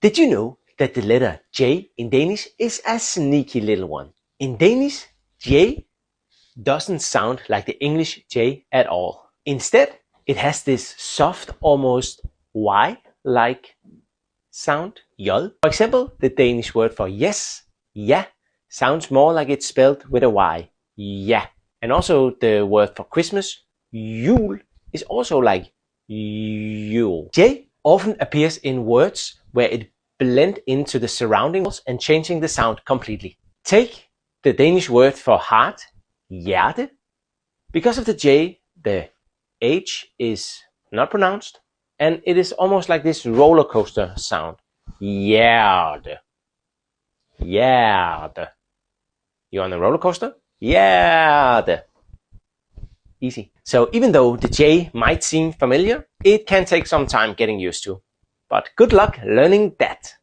Did you know that the letter J in Danish is a sneaky little one? In Danish, J doesn't sound like the English J at all. Instead, it has this soft, almost Y-like sound, J. For example, the Danish word for yes, ja, sounds more like it's spelled with a Y, ja. And also the word for Christmas, Yule, is also like Yule. J often appears in words where it blends into the surroundings and changing the sound completely. Take the Danish word for heart, hjerte. Because of the J, the H is not pronounced, and it is almost like this roller coaster sound. Hjerte. Hjerte. You on the roller coaster? Hjerte. Easy. So even though the J might seem familiar, it can take some time getting used to. But good luck learning that.